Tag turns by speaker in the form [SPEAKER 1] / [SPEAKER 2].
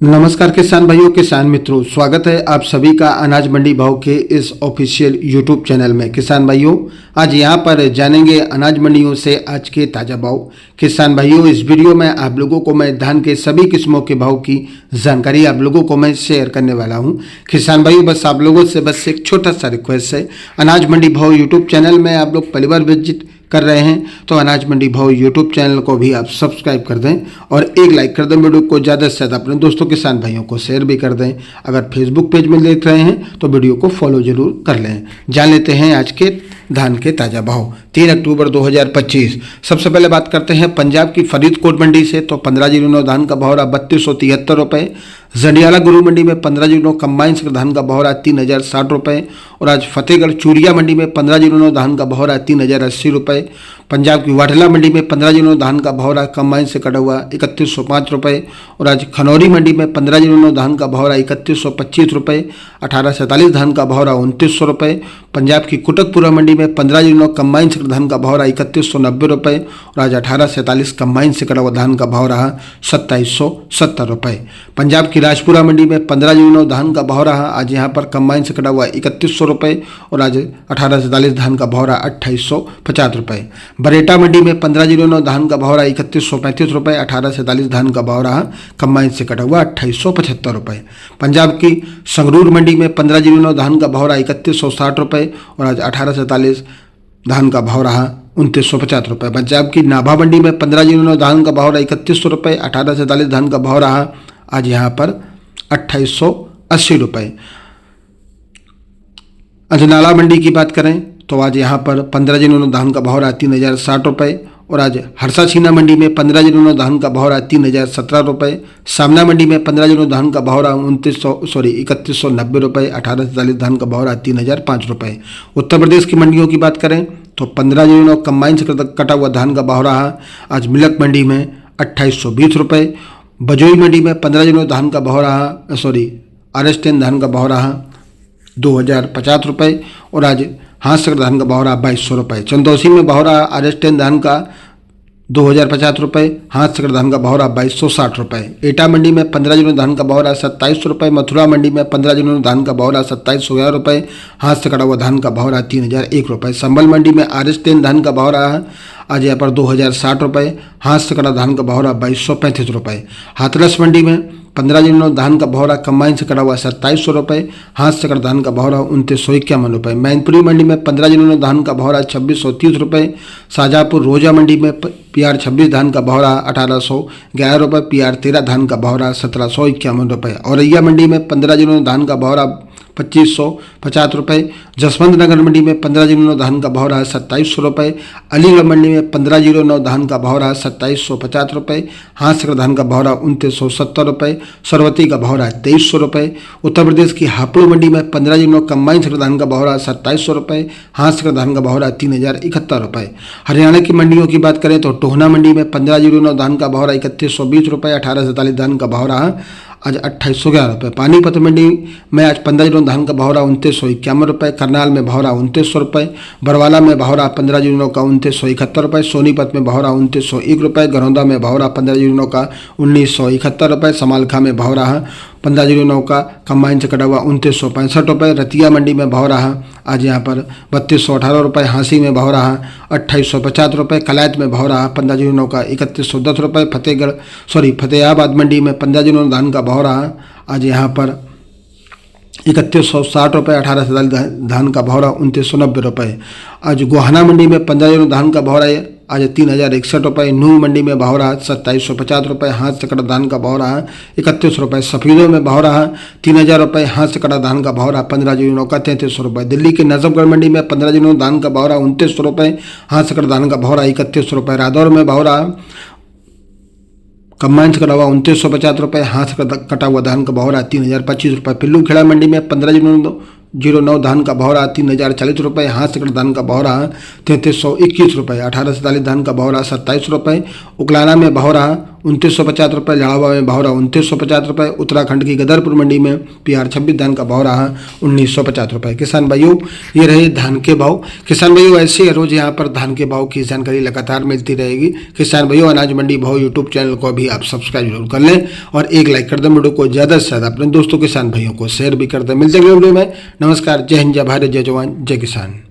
[SPEAKER 1] नमस्कार किसान भाइयों, किसान मित्रों, स्वागत है आप सभी का अनाज मंडी भाव के इस ऑफिशियल यूट्यूब चैनल में। किसान भाइयों, आज यहां पर जानेंगे अनाज मंडियों से आज के ताज़ा भाव। किसान भाइयों, इस वीडियो में आप लोगों को मैं धान के सभी किस्मों के भाव की जानकारी आप लोगों को मैं शेयर करने वाला हूं। किसान भाइयों, बस आप लोगों से बस एक छोटा सा रिक्वेस्ट है, अनाज मंडी भाव यूट्यूब चैनल में आप लोग पहली बार विजिट कर रहे हैं तो अनाज मंडी भाव यूट्यूब चैनल को भी आप सब्सक्राइब कर दें और एक लाइक कर दें। वीडियो को ज़्यादा से ज़्यादा अपने दोस्तों किसान भाइयों को शेयर भी कर दें। अगर फेसबुक पेज में देख रहे हैं तो वीडियो को फॉलो जरूर कर लें। जान लेते हैं आज के धान के ताज़ा भाव 3 अक्टूबर 2025। सबसे पहले बात करते हैं पंजाब की फरीदकोट मंडी से। तो 1509 धान का भाव रहा 3273 रुपये। जंडियाला गुरु मंडी में 1509 कंबाइन धान का भाव रहा 3060 रुपये। और आज फतेहगढ़ चूरिया मंडी में 1509 धान का भाव रहा 3080 रुपये। पंजाब की वाटला मंडी में 1509 धान का भाव रहा कंबाइन से कटा हुआ 3105 रुपये। और आज खनौरी मंडी में 1509 धान का भाव रहा 3125 रुपये। 1847 धान का भाव रहा 2900 रुपये। पंजाब की कुटकपुरा मंडी में 1509 कंबाइन से धान का भाव रहा 3190 रुपये। और आज 1847 कंबाइन से कटा हुआ धान का भाव रहा 2770 रुपये। पंजाब की राजपुरा मंडी में 1509 धान का भाव रहा आज यहाँ पर कंबाइन से कटा हुआ 3100 रुपये। और आज 1847 धान का भाव रहा 2850 रुपये। बरेटा मंडी में 1509 धान का भाव रहा 3135 रुपये। 1847 धान का भाव रहा कंबाइन से कटा हुआ 2875 रुपये। पंजाब की संगरूर मंडी में 1509 धान का भाव रहा 3160 रुपये। और आज 1847 धान का भाव रहा 2950 रुपये। पंजाब की नाभा मंडी में 1509 धान का भाव रहा 3100 रुपये। 1847 धान का भाव रहा आज यहाँ पर 2880 रुपये। अजनाला मंडी की बात करें तो आज यहाँ पर 1509 धान का भाव रहा 3060 रुपये। और आज हरसा छीना मंडी में 1509 धान का भाव रहा 3017 रुपये। सामना मंडी में 1509 धान का भाव रहा 3190 रुपये। 1847 धान का भाव रहा 3005 रुपये। उत्तर प्रदेश की मंडियों की बात करें तो 1509 कंबाइन से कटा हुआ धान का भाव रहा आज मिलक मंडी में 2820 रुपये। बजोई मंडी में 1509 धान का भाव रहा RS10 धान का भाव रहा 2050 रुपये। और आज हाथ धान का भाव रहा 2200 रुपये। चंदौसी में भाव रहा RS10 धान का 2050 रुपये। हाथ धान का भाव रहा 2260 रुपये। एटा मंडी में 1509 धान का भाव रहा 2700 रुपये। मथुरा मंडी में 1509 धान का भाव रहा 2711 रुपये। हाथ से कटा हुआ धान का भाव रहा 3001 रुपये। संभल मंडी में RS10 धान का भाव रहा आज यहाँ पर 2060 रुपये। हाथ से कटा धान का भाव रहा 2235 रुपये। हाथरस मंडी में 1509 धान का भाव रहा कंबाइन से कटा हुआ 2700 रुपये। हाथ से कटा धान का भाव रहा 2951 रुपये। मैनपुरी मंडी में 1509 धान का भाव रहा 2630 रुपये। शाहजहाँपुर रोजा मंडी में PR 26 धान का भाव रहा 1811 रुपये। PR 13 धान का भाव रहा 1751 रुपये। औरैया मंडी में 1509 धान का भाव रहा 2550 रुपये। जसवंत नगर मंडी में 1509 धान का भाव रहा 2700 रुपये। अलीगढ़ मंडी में 1509 धान का भाव रहा 2750 रुपये। हाथ से धान का भाव रहा 2970 रुपये। सरवती का भाव रहा 2300 रुपये। उत्तर प्रदेश की हापुड़ मंडी में 1509 कंबाइन से धान का भाव रहा 2700 रुपये। हाथ से धान का भाव रहा 3071 रुपये। हरियाणा की मंडियों की बात करें तो टोहना मंडी में 1509 धान का भाव रहा 3120 रुपये। 1847 धान का भाव रहा आज 2811 रुपये। पानीपत मंडी में आज 1509 धान का भाव रहा 2951 रुपये। करनाल में भाव रहा 2900 रुपये। बरवाला में भाव रहा 1509 का 2971 रुपये। सोनीपत में भाव रहा 2901 रुपये। गरौंदा में भाव रहा 1509 का 1971 रुपये। समालखा में भाव रहा 1509 का कंबाइन से कटा हुआ 2965 रुपये। रतिया मंडी में भाव रहा आज यहाँ पर 3218 रुपये। हाँसी में भाव रहा 2850 रुपये। कलायत में भाव रहा 1509 का 3110 रुपये। फतेहाबाद मंडी में 1509 धान का भाव रहा आज यहाँ पर 3160 रुपये। 1847 धान का भाव रहा 2990 रुपये। आज गोहाना मंडी में 1509 धान का भाव रहा आज 3061 रुपये। नूह मंडी में भाव रहा 2750 रुपये। हाथ से कटा धान का भाव रहा 31 रुपये। सफीदों में भाव रहा 3000 रुपये। हाथ से कटा धान का भाव रहा 1509 का 3300 रुपये। दिल्ली के नजफगढ़ मंडी में 1509 धान का भाव रहा 2900 रुपये। हाथ से कटा धान का भाव रहा 31 रुपये। रादौर में भाव रहा कंबाइन से कटा हुआ 2950 रुपये। हाथ से कटा हुआ धान का भाव रहा 3025 रुपये। पिल्लू खेड़ा मंडी में 1509 धान का भाव रहा 3040 रुपये। हाथ से कटा धान का भाव रहा 3321 रुपये। 1847 धान का भाव रहा 27 रुपये। उकलाना में भाव रहा 2950 रुपये, झालावाड़ में भाव रहा 2950 रुपये, उत्तराखंड की गदरपुर मंडी में PR 26 धान का भाव रहा 1950 रुपये। किसान भाइयों, ये रहे धान के भाव। किसान भाइयों, ऐसे रोज यहाँ पर धान के भाव की जानकारी लगातार मिलती रहेगी। किसान भाइयों, अनाज मंडी भाव यूट्यूब चैनल को भी आप सब्सक्राइब जरूर कर लें और एक लाइक कर दें। वीडियो को ज़्यादा से ज़्यादा अपने दोस्तों किसान भाइयों को शेयर भी कर दें। मिलते अगले वीडियो में। नमस्कार, जय हिंद, जय भारत, जय जवान, जय किसान।